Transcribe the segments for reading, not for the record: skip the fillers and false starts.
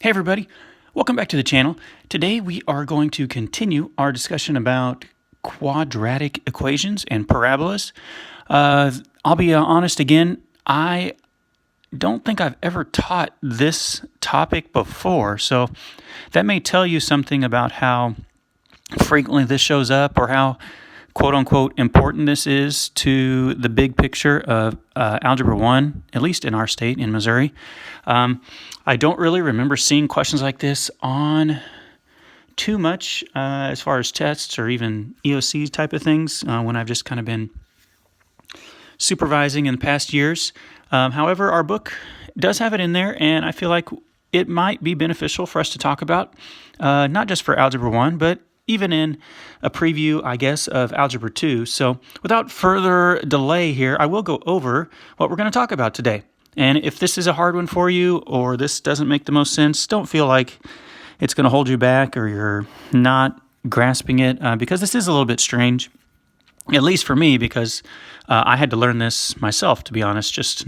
Hey everybody, welcome back to the channel. Today we are going to continue our discussion about quadratic equations and parabolas. I'll be honest again, I don't think I've ever taught this topic before, so that may tell you something about how frequently this shows up or how quote-unquote important this is to the big picture of Algebra 1, at least in our state, in Missouri. I don't really remember seeing questions like this on too much as far as tests or even EOC type of things when I've just kind of been supervising in the past years. However, our book does have it in there, and I feel like it might be beneficial for us to talk about, not just for Algebra 1, but even in a preview, I guess, of Algebra 2. So without further delay here, I will go over what we're going to talk about today. And if this is a hard one for you or this doesn't make the most sense, don't feel like it's going to hold you back or you're not grasping it, because this is a little bit strange, at least for me, because I had to learn this myself, to be honest, just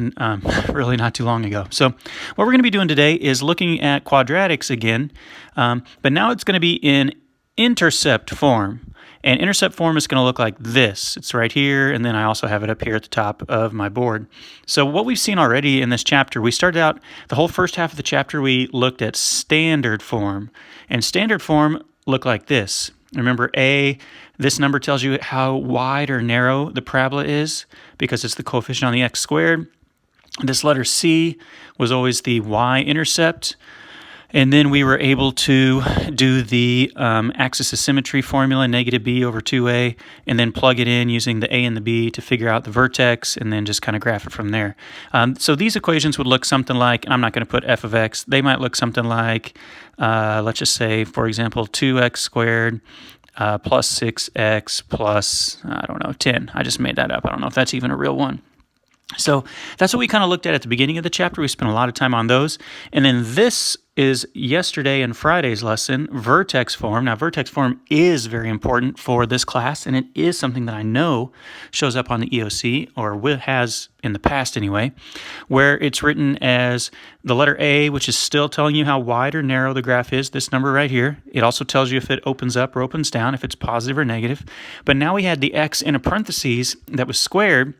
really not too long ago. So what we're going to be doing today is looking at quadratics again, but now it's going to be in intercept form. And intercept form is going to look like this. It's right here, and then I also have it up here at the top of my board. So what we've seen already in this chapter, we started out, the whole first half of the chapter, we looked at standard form. And standard form looked like this. Remember, this number tells you how wide or narrow the parabola is because it's the coefficient on the x squared. This letter C was always the Y-intercept. And then we were able to do the axis of symmetry formula, negative b over 2a, and then plug it in using the a and the b to figure out the vertex, and then just kind of graph it from there. So these equations would look something like, and I'm not going to put f of x, they might look something like, let's just say, for example, 2x squared plus 6x plus, I don't know, 10. I just made that up. I don't know if that's even a real one. So that's what we kind of looked at the beginning of the chapter. We spent a lot of time on those. And then this is yesterday and Friday's lesson, vertex form. Now, vertex form is very important for this class, and it is something that I know shows up on the EOC, or has in the past anyway, where it's written as the letter A, which is still telling you how wide or narrow the graph is, this number right here. It also tells you if it opens up or opens down, if it's positive or negative. But now we had the x in a parentheses that was squared,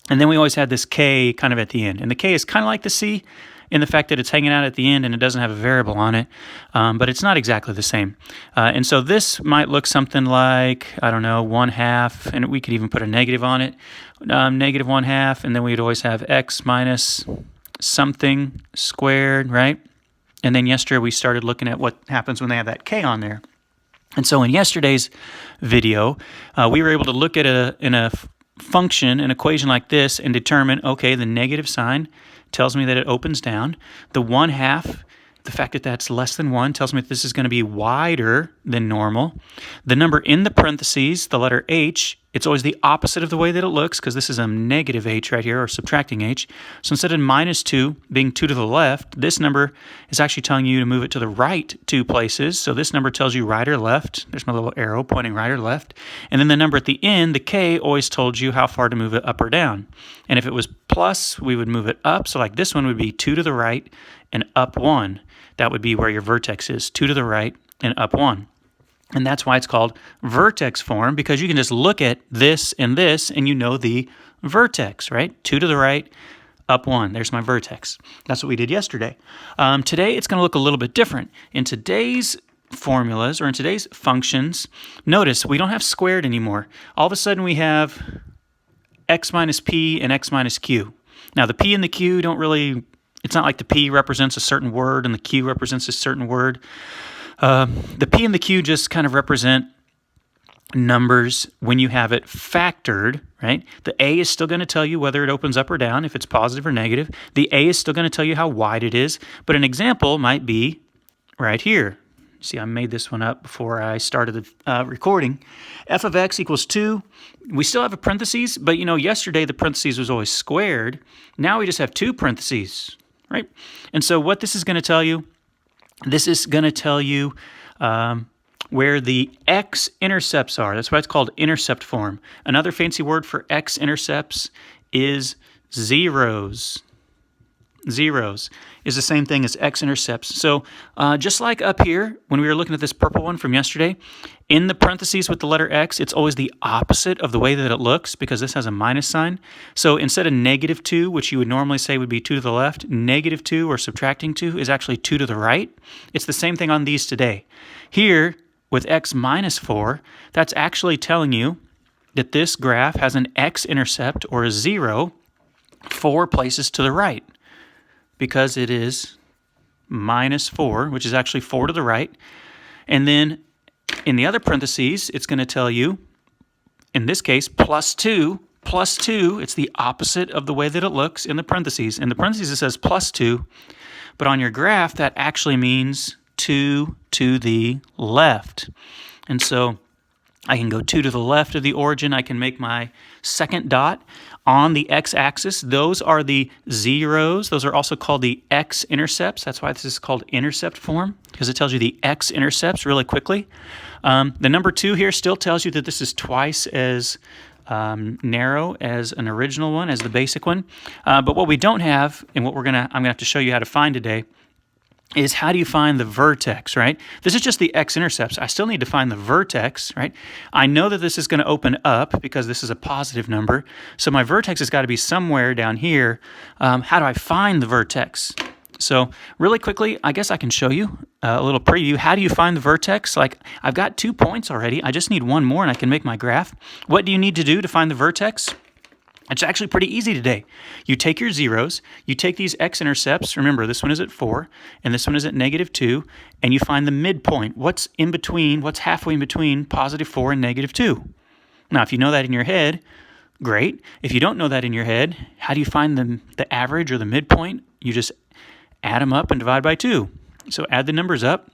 and then we always had this k kind of at the end. And the k is kind of like the c in the fact that it's hanging out at the end and it doesn't have a variable on it, but it's not exactly the same. And so this might look something like, I don't know, 1/2, and we could even put a negative on it, negative 1/2, and then we'd always have x minus something squared, right? And then yesterday we started looking at what happens when they have that k on there. And so in yesterday's video, we were able to look at a function, an equation like this, and determine, okay, the negative sign tells me that it opens down. The 1/2, the fact that that's less than 1, tells me that this is going to be wider than normal. The number in the parentheses, the letter h, it's always the opposite of the way that it looks, because this is a negative h right here, or subtracting h. So instead of minus 2 being 2 to the left, this number is actually telling you to move it to the right 2 places. So this number tells you right or left. There's my little arrow pointing right or left. And then the number at the end, the k, always told you how far to move it up or down. And if it was plus, we would move it up. So like this one would be 2 to the right and up 1. That would be where your vertex is, 2 to the right and up 1. And that's why it's called vertex form, because you can just look at this and you know the vertex, right? 2 to the right, up 1. There's my vertex. That's what we did yesterday. Today, it's going to look a little bit different. In today's formulas, or in today's functions, notice we don't have squared anymore. All of a sudden, we have x minus p and x minus q. Now, the p and the q don't really, it's not like the p represents a certain word and the q represents a certain word. The p and the q just kind of represent numbers when you have it factored, right? The a is still going to tell you whether it opens up or down, if it's positive or negative. The a is still going to tell you how wide it is, but an example might be right here. See, I made this one up before I started the recording. F of x equals 2. We still have a parentheses, but you know, yesterday the parentheses was always squared. Now we just have 2 parentheses, right? And so what this is going to tell you, this is going to tell you where the x-intercepts are. That's why it's called intercept form. Another fancy word for x-intercepts is zeros. zeros is the same thing as x-intercepts. So just like up here, when we were looking at this purple one from yesterday, in the parentheses with the letter x, it's always the opposite of the way that it looks because this has a minus sign. So instead of -2, which you would normally say would be 2 to the left, -2 or subtracting 2 is actually 2 to the right. It's the same thing on these today. Here, with x minus 4, that's actually telling you that this graph has an x-intercept or a 0 4 places to the right because it is -4, which is actually 4 to the right. And then in the other parentheses, it's going to tell you, in this case, +2. +2, it's the opposite of the way that it looks in the parentheses. In the parentheses, it says +2, but on your graph, that actually means 2 to the left. And so I can go 2 to the left of the origin. I can make my second dot on the x-axis. Those are the zeros. Those are also called the x-intercepts. That's why this is called intercept form, because it tells you the x-intercepts really quickly. The number 2 here still tells you that this is twice as narrow as an original one, as the basic one. But what we don't have, and what I'm gonna have to show you how to find today, is how do you find the vertex, right? This is just the x-intercepts. I still need to find the vertex, right? I know that this is going to open up because this is a positive number. So my vertex has got to be somewhere down here. How do I find the vertex? So really quickly, I guess I can show you a little preview. How do you find the vertex? Like, I've got 2 points already. I just need one more and I can make my graph. What do you need to do to find the vertex? It's actually pretty easy today. You take your zeros, you take these x-intercepts, remember this one is at 4, and this one is at -2, and you find the midpoint. What's in between, what's halfway in between +4 and -2? Now, if you know that in your head, great. If you don't know that in your head, how do you find the average or the midpoint? You just add them up and divide by 2. So add the numbers up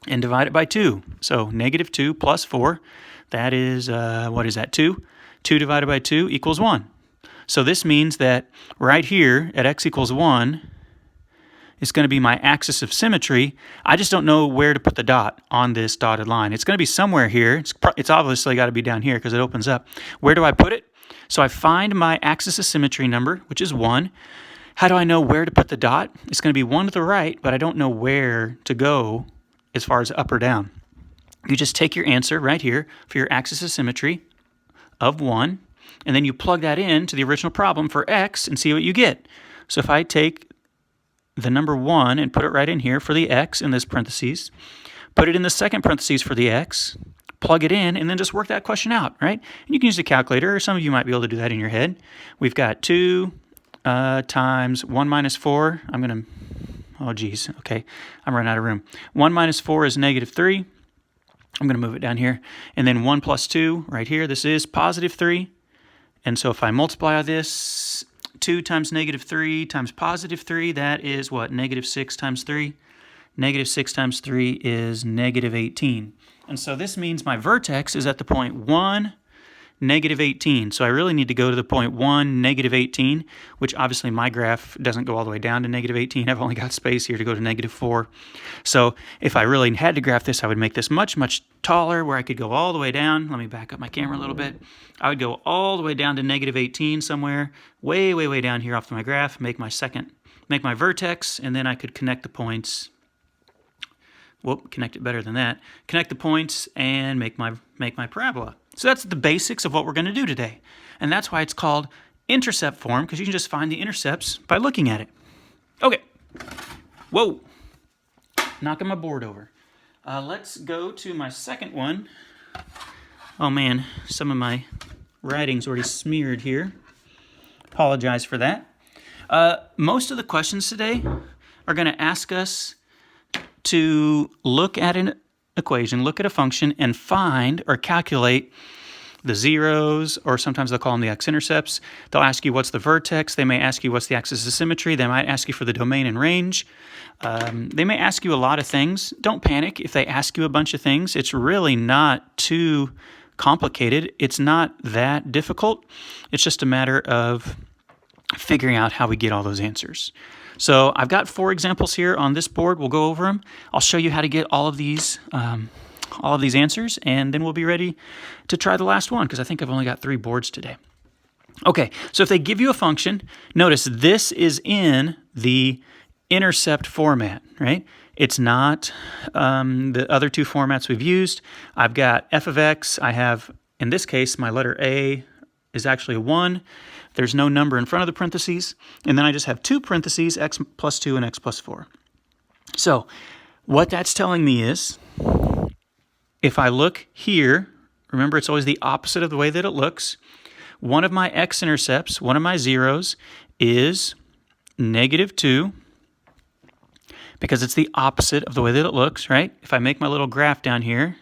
and divide it by 2. So -2 plus 4, that is, what is that, 2? 2 divided by 2 equals 1. So this means that right here at x equals 1 is going to be my axis of symmetry. I just don't know where to put the dot on this dotted line. It's going to be somewhere here. It's obviously got to be down here because it opens up. Where do I put it? So I find my axis of symmetry number, which is 1. How do I know where to put the dot? It's going to be 1 to the right, but I don't know where to go as far as up or down. You just take your answer right here for your axis of symmetry of 1, and then you plug that in to the original problem for x and see what you get. So if I take the number 1 and put it right in here for the x in this parentheses, put it in the second parentheses for the x, plug it in, and then just work that question out, right? And you can use a calculator, or some of you might be able to do that in your head. We've got 2 times 1 minus 4. Oh geez, okay, I'm running out of room. 1 minus 4 is -3. I'm going to move it down here. And then 1 plus 2 right here, this is +3. And so if I multiply this, 2 times -3 times +3, that is what? -6 times 3? -6 times 3 is -18. And so this means my vertex is at the point 1, -18. So I really need to go to the point 1, -18, which obviously my graph doesn't go all the way down to -18. I've only got space here to go to -4. So if I really had to graph this, I would make this much, much taller where I could go all the way down. Let me back up my camera a little bit. I would go all the way down to -18 somewhere, way, way, way down here off my graph, make my vertex, and then I could connect the points. Whoop, connect it better than that. Connect the points and make my parabola. So that's the basics of what we're going to do today. And that's why it's called intercept form, because you can just find the intercepts by looking at it. Okay. Whoa. Knocking my board over. Let's go to my second one. Oh man, some of my writing's already smeared here. Apologize for that. Most of the questions today are going to ask us to look at an equation, look at a function, and find or calculate the zeros, or sometimes they'll call them the x-intercepts. They'll ask you what's the vertex. They may ask you what's the axis of symmetry. They might ask you for the domain and range. They may ask you a lot of things. Don't panic if they ask you a bunch of things. It's really not too complicated. It's not that difficult. It's just a matter of figuring out how we get all those answers. So I've got 4 examples here on this board. We'll go over them. I'll show you how to get all of these answers, and then we'll be ready to try the last one, because I think I've only got 3 boards today. Okay, so if they give you a function, notice this is in the intercept format, right? It's not the other two formats we've used. I've got f of x. I have, in this case, my letter A is actually a 1. There's no number in front of the parentheses. And then I just have two parentheses, x plus 2 and x plus 4. So what that's telling me is, if I look here, remember it's always the opposite of the way that it looks. One of my x-intercepts, one of my zeros, is -2, because it's the opposite of the way that it looks, right? If I make my little graph down here,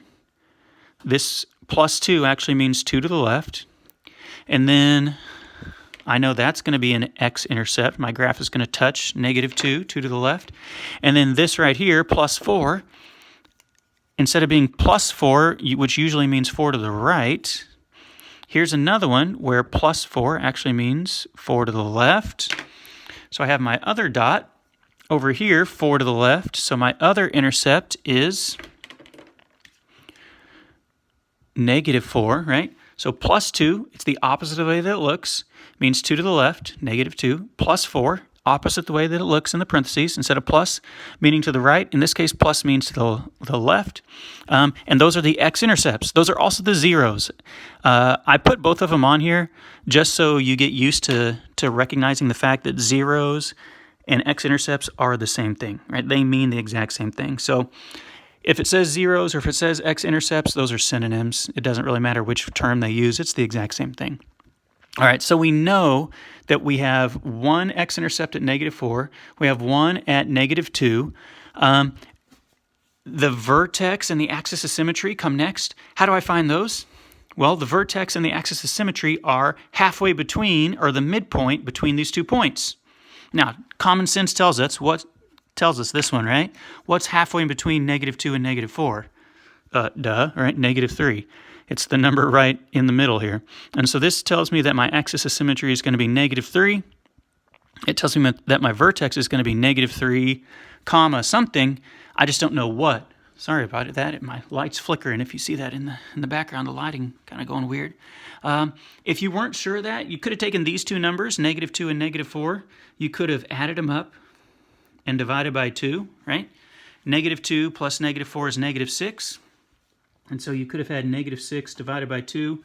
this +2 actually means 2 to the left. And then I know that's going to be an x-intercept. My graph is going to touch -2, 2 to the left. And then this right here, +4, instead of being +4, which usually means 4 to the right, here's another one where +4 actually means 4 to the left. So I have my other dot over here, 4 to the left. So my other intercept is -4, right? So +2, it's the opposite of the way that it looks, means 2 to the left, -2, +4, opposite the way that it looks in the parentheses, instead of plus, meaning to the right. In this case, plus means to the left. And those are the x-intercepts. Those are also the zeros. I put both of them on here just so you get used to recognizing the fact that zeros and x-intercepts are the same thing, right? They mean the exact same thing. So if it says zeros or if it says x-intercepts, those are synonyms. It doesn't really matter which term they use. It's the exact same thing. All right, so we know that we have one x-intercept at -4. We have one at -2. The vertex and the axis of symmetry come next. How do I find those? Well, the vertex and the axis of symmetry are halfway between, or the midpoint between these 2 points. Now, common sense tells us this one, right? What's halfway in between -2 and -4? Right? -3. It's the number right in the middle here. And so this tells me that my axis of symmetry is going to be -3. It tells me that my vertex is going to be -3, comma, something. I just don't know what. Sorry about that. My light's flickering. If you see that in the background, the lighting kind of going weird. If you weren't sure of that, you could have taken these two numbers, -2 and -4. You could have added them up and divided by 2, right? -2 plus -4 is -6. And so you could have had -6 divided by 2,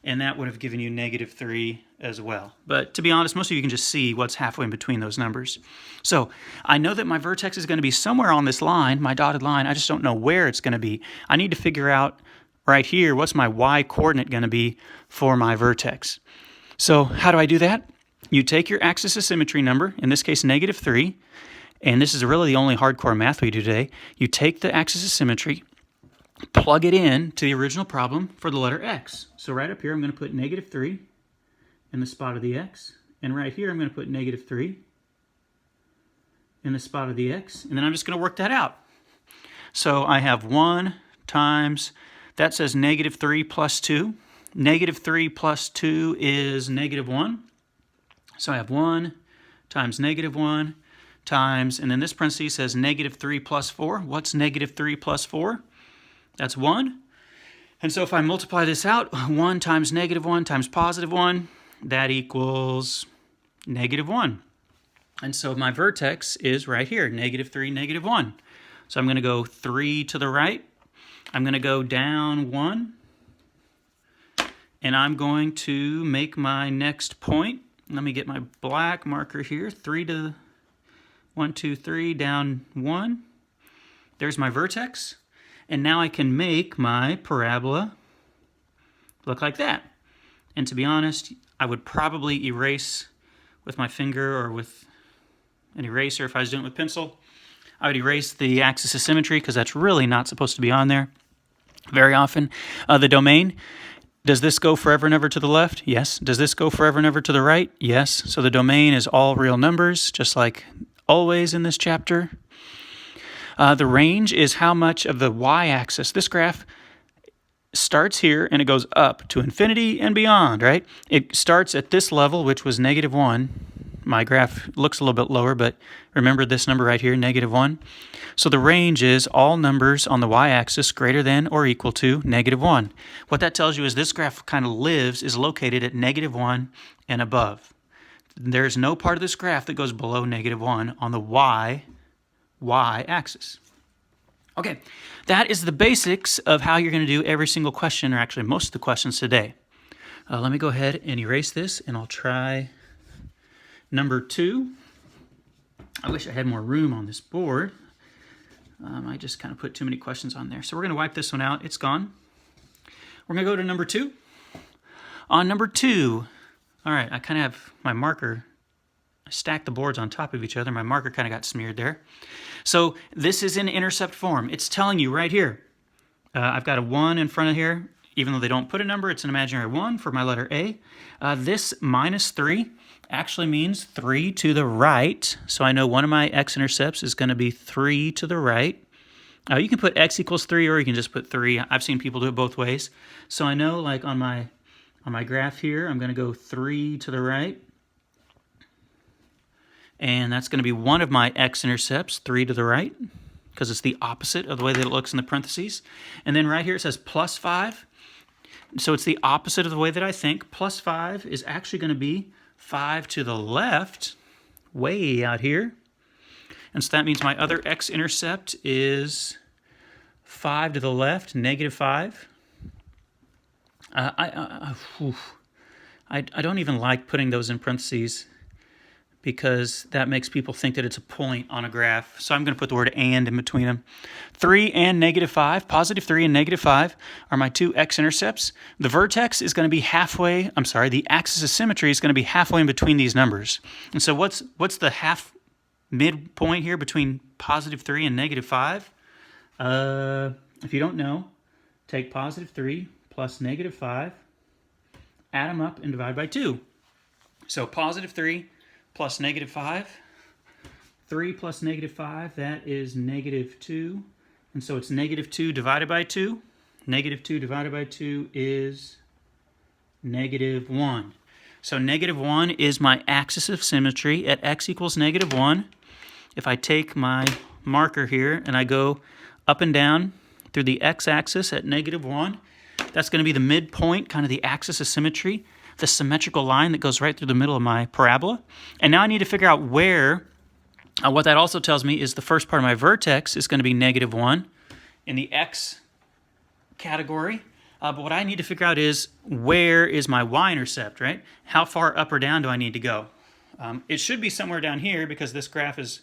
and that would have given you -3 as well. But to be honest, most of you can just see what's halfway in between those numbers. So I know that my vertex is going to be somewhere on this line, my dotted line. I just don't know where it's going to be. I need to figure out right here, what's my y-coordinate going to be for my vertex. So how do I do that? You take your axis of symmetry number, in this case -3, and this is really the only hardcore math we do today. You take the axis of symmetry, plug it in to the original problem for the letter x. So right up here, I'm going to put -3 in the spot of the x. And right here, I'm going to put -3 in the spot of the x. And then I'm just going to work that out. So I have 1 times, that says -3 plus 2. -3 plus 2 is -1. So I have 1 times -1 times, and then this parentheses says -3 plus 4. What's -3 plus 4? That's 1. And so if I multiply this out, 1 times -1 times +1, that equals -1. And so my vertex is right here, -3, -1. So I'm going to go 3 to the right. I'm going to go down 1. And I'm going to make my next point. Let me get my black marker here. 1, 2, 3, down 1. There's my vertex. And now I can make my parabola look like that. And to be honest, I would probably erase with my finger or with an eraser if I was doing it with pencil. I would erase the axis of symmetry because that's really not supposed to be on there very often. The domain, does this go forever and ever to the left? Yes. Does this go forever and ever to the right? Yes. So the domain is all real numbers, just like always in this chapter. The range is how much of the y-axis. This graph starts here and it goes up to infinity and beyond, right? It starts at this level, which was -1. My graph looks a little bit lower, but remember this number right here, -1. So the range is all numbers on the y-axis greater than or equal to -1. What that tells you is this graph kind of is located at -1 and above. There's no part of this graph that goes below -1 on the y-axis. Okay, that is the basics of how you're going to do every single question, or actually most of the questions today. Let me go ahead and erase this, and I'll try number 2. I wish I had more room on this board. I just kind of put too many questions on there. So we're going to wipe this one out. It's gone. We're going to go to number 2. On number 2, all right, I kind of have my marker. I stacked the boards on top of each other. My marker kind of got smeared there. So this is in intercept form. It's telling you right here. I've got a 1 in front of here. Even though they don't put a number, it's an imaginary 1 for my letter A. This -3 actually means 3 to the right. So I know one of my x-intercepts is going to be 3 to the right. You can put x equals 3, or you can just put 3. I've seen people do it both ways. So I know, like on my graph here, I'm going to go 3 to the right. And that's going to be one of my x-intercepts, 3 to the right, because it's the opposite of the way that it looks in the parentheses. And then right here it says +5. So it's the opposite of the way that I think. +5 is actually going to be 5 to the left, way out here. And so that means my other x-intercept is 5 to the left, -5. I don't even like putting those in parentheses because that makes people think that it's a point on a graph. So I'm going to put the word "and" in between them. 3 and -5, +3 and -5 are my two x-intercepts. The vertex is going to be halfway, the axis of symmetry is going to be halfway in between these numbers. And so what's the half midpoint here between +3 and -5? If you don't know, take +3 plus -5, add them up and divide by 2. So +3 plus -5, 3 plus -5, that is -2. And so it's -2 divided by 2. -2 divided by 2 is -1. So -1 is my axis of symmetry at x equals -1. If I take my marker here and I go up and down through the x-axis at -1, that's going to be the midpoint, kind of the axis of symmetry, the symmetrical line that goes right through the middle of my parabola. And now I need to figure out where, what that also tells me is the first part of my vertex is going to be -1 in the x category. But what I need to figure out is where is my y-intercept, right? How far up or down do I need to go? It should be somewhere down here because this graph has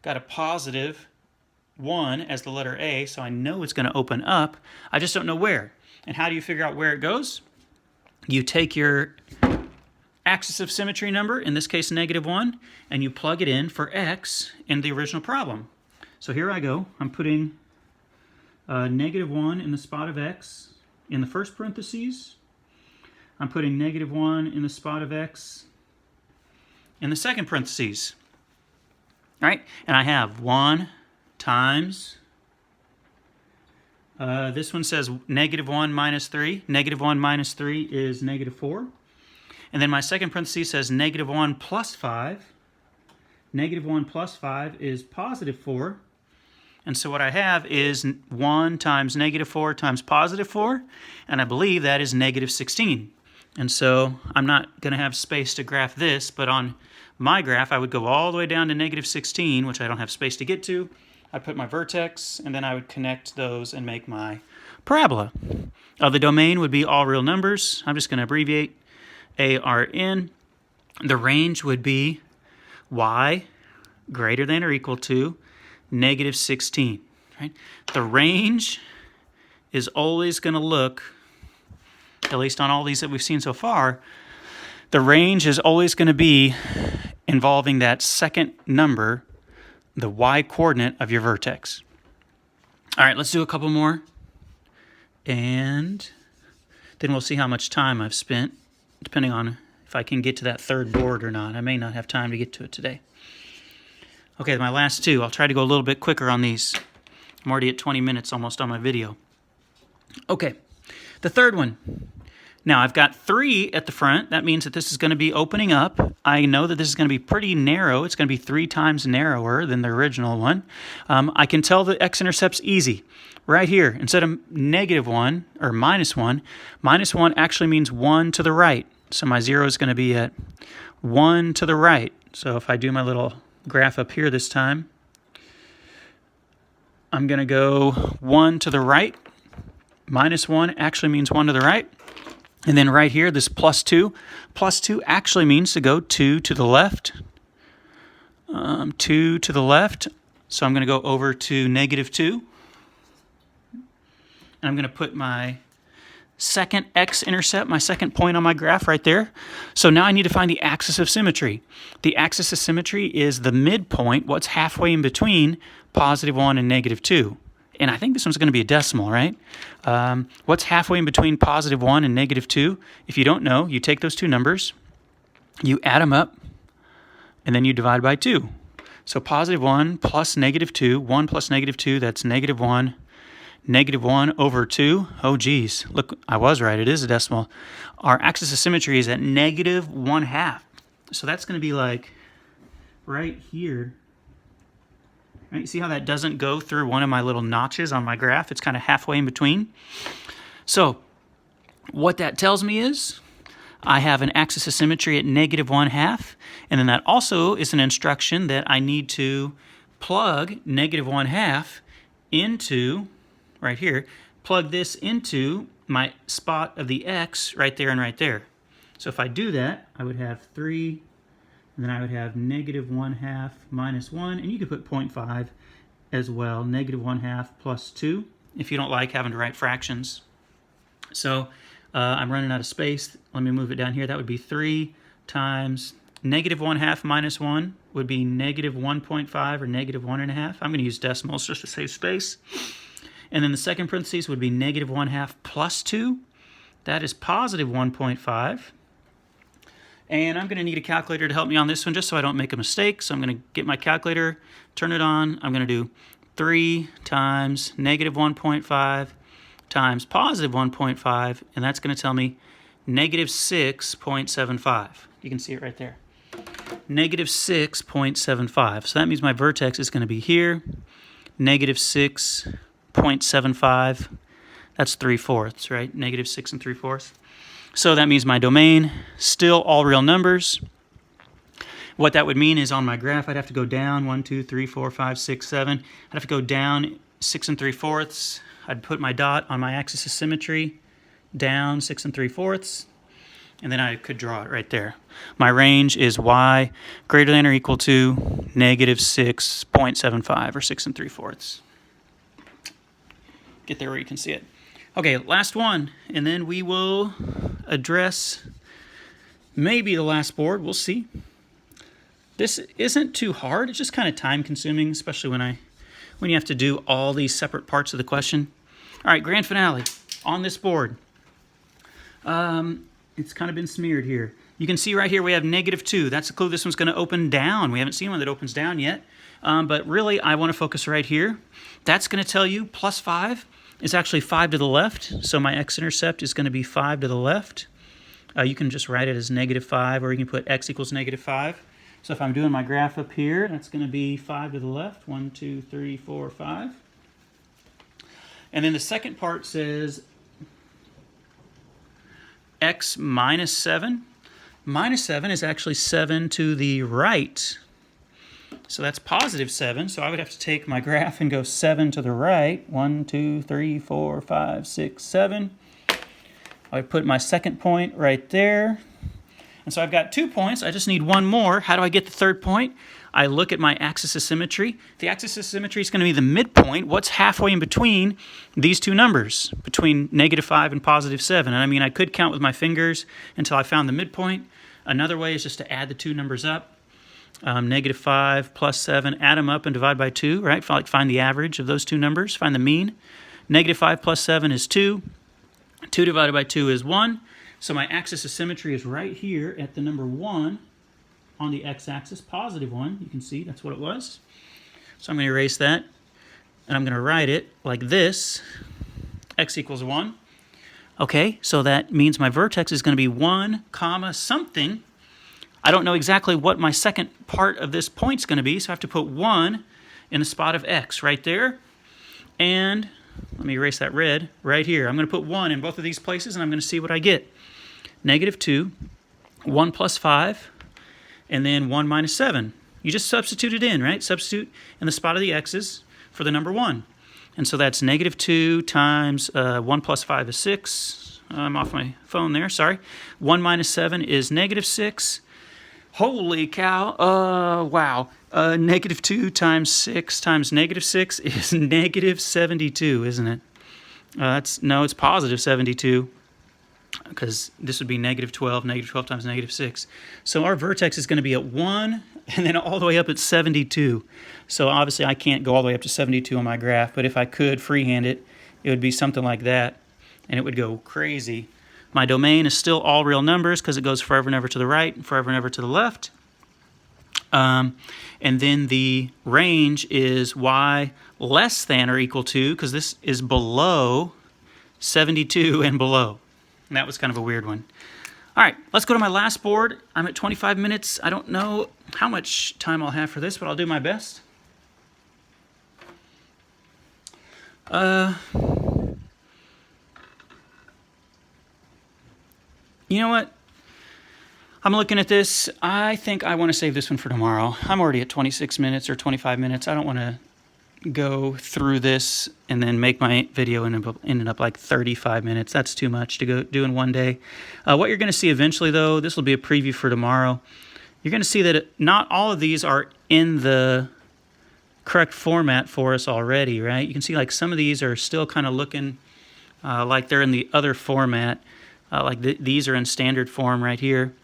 got a +1 as the letter A, so I know it's going to open up. I just don't know where. And how do you figure out where it goes? You take your axis of symmetry number, in this case -1, and you plug it in for x in the original problem. So here I go. I'm putting -1 in the spot of x in the first parentheses. I'm putting -1 in the spot of x in the second parentheses. All right, and I have 1 times, this one says -1 minus 3. -1 minus 3 is -4. And then my second parenthesis says -1 plus 5. -1 plus 5 is +4. And so what I have is 1 times -4 times +4, and I believe that is -16. And so I'm not going to have space to graph this, but on my graph I would go all the way down to -16, which I don't have space to get to. I'd put my vertex, and then I would connect those and make my parabola. The domain would be all real numbers. I'm just going to abbreviate ARN. The range would be y greater than or equal to -16. Right? The range is always going to look, at least on all these that we've seen so far, the range is always going to be involving that second number, the y-coordinate of your vertex. All right, let's do a couple more. And then we'll see how much time I've spent, depending on if I can get to that third board or not. I may not have time to get to it today. Okay, my last two. I'll try to go a little bit quicker on these. I'm already at 20 minutes almost on my video. Okay, the third one. Now, I've got 3 at the front. That means that this is going to be opening up. I know that this is going to be pretty narrow. It's going to be 3 times narrower than the original one. I can tell the x-intercept's easy. Right here, instead of -1 or -1, -1 actually means 1 to the right. So my 0 is going to be at 1 to the right. So if I do my little graph up here this time, I'm going to go 1 to the right. Minus 1 actually means 1 to the right. And then right here, this plus 2. Plus 2 actually means to go 2 to the left. 2 to the left. So I'm going to go over to negative 2. And I'm going to put my second x-intercept, my second point on my graph right there. So now I need to find the axis of symmetry. The axis of symmetry is the midpoint, what's halfway in between positive 1 and negative 2. And I think this one's going to be a decimal, right? What's halfway in between positive 1 and negative 2? If you don't know, you take those two numbers, you add them up, and then you divide by 2. So positive 1 plus negative 2, 1 plus negative 2, that's negative 1. Negative 1 over 2. Oh, geez. Look, I was right. It is a decimal. Our axis of symmetry is at negative 1/2. So that's going to be like right here. Right? You see how that doesn't go through one of my little notches on my graph? It's kind of halfway in between. So what that tells me is I have an axis of symmetry at negative 1/2. And then that also is an instruction that I need to plug negative 1/2 into... right here, plug this into my spot of the x right there and right there. So if I do that, I would have 3, and then I would have negative 1/2 minus 1, and you could put 0.5 as well, negative 1/2 plus 2, if you don't like having to write fractions. So I'm running out of space. Let me move it down here. That would be 3 times negative 1/2 minus 1 would be negative 1.5 or negative 1.5. I'm going to use decimals just to save space. And then the second parentheses would be negative 1/2 plus 2. That is positive 1.5. And I'm going to need a calculator to help me on this one just so I don't make a mistake. So I'm going to get my calculator, turn it on. I'm going to do 3 times negative 1.5 times positive 1.5. And that's going to tell me negative 6.75. You can see it right there. Negative 6.75. So that means my vertex is going to be here. Negative 6.75, that's 3/4, right? Negative 6 3/4. So that means my domain, still all real numbers. What that would mean is on my graph, I'd have to go down 1, 2, 3, 4, 5, 6, 7. I'd have to go down 6 3/4. I'd put my dot on my axis of symmetry, down 6 3/4. And then I could draw it right there. My range is y greater than or equal to negative 6.75 or 6 3/4. Get there where you can see it. Okay, last one, and then we will address maybe the last board. We'll see. This isn't too hard. It's just kind of time consuming, especially when you have to do all these separate parts of the question. All right, grand finale on this board. It's kind of been smeared here. You can see right here we have negative 2. That's a clue this one's going to open down. We haven't seen one that opens down yet. But really, I want to focus right here. That's going to tell you plus 5 is actually 5 to the left. So my x-intercept is going to be 5 to the left. You can just write it as negative 5, or you can put x equals negative 5. So if I'm doing my graph up here, that's going to be 5 to the left. 1, 2, 3, 4, 5. And then the second part says x minus 7. Minus 7 is actually 7 to the right. So that's positive 7. So I would have to take my graph and go 7 to the right. 1, 2, 3, 4, 5, 6, 7. I would put my second point right there. And so I've got 2 points. I just need one more. How do I get the third point? I look at my axis of symmetry. The axis of symmetry is going to be the midpoint. What's halfway in between these two numbers, between negative 5 and positive 7? And I mean, I could count with my fingers until I found the midpoint. Another way is just to add the two numbers up. Negative 5 plus 7, add them up and divide by 2, right? Find the average of those two numbers, find the mean. Negative 5 plus 7 is 2. 2 divided by 2 is 1. So my axis of symmetry is right here at the number 1 on the x-axis, positive 1. You can see that's what it was. So I'm going to erase that, and I'm going to write it like this. X equals 1. Okay, so that means my vertex is going to be 1, comma, something. I don't know exactly what my second part of this point is going to be, so I have to put 1 in the spot of x right there. And let me erase that red right here. I'm going to put 1 in both of these places, and I'm going to see what I get. Negative 2 1 plus 5, and then 1 minus 7. You just substitute it in, right? Substitute in the spot of the x's for the number 1. And so that's negative 2 times 1 plus 5 is 6. I'm off my phone there, sorry. 1 minus 7 is negative 6. Holy cow, wow. Negative 2 times 6 times negative 6 is negative 72, isn't it? No, it's positive 72, because this would be negative 12 times negative 6. So our vertex is going to be at 1, and then all the way up at 72. So obviously I can't go all the way up to 72 on my graph, but if I could freehand it, it would be something like that, and it would go crazy. My domain is still all real numbers because it goes forever and ever to the right and forever and ever to the left. And then the range is y less than or equal to, because this is below 72 and below. And that was kind of a weird one. All right, let's go to my last board. I'm at 25 minutes. I don't know how much time I'll have for this, but I'll do my best. You know what? I'm looking at this. I think I want to save this one for tomorrow. I'm already at 26 minutes or 25 minutes. I don't want to go through this and then make my video end up like 35 minutes. That's too much to go do in one day. What you're going to see eventually, though, this will be a preview for tomorrow. You're going to see that not all of these are in the correct format for us already, right? You can see like some of these are still kind of looking like they're in the other format. These are in standard form right here.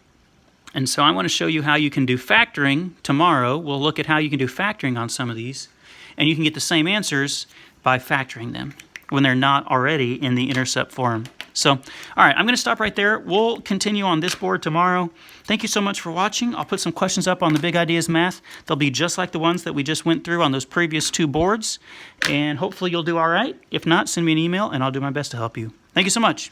And so I want to show you how you can do factoring tomorrow. We'll look at how you can do factoring on some of these. And you can get the same answers by factoring them when they're not already in the intercept form. So, all right, I'm going to stop right there. We'll continue on this board tomorrow. Thank you so much for watching. I'll put some questions up on the Big Ideas Math. They'll be just like the ones that we just went through on those previous 2 boards. And hopefully you'll do all right. If not, send me an email and I'll do my best to help you. Thank you so much.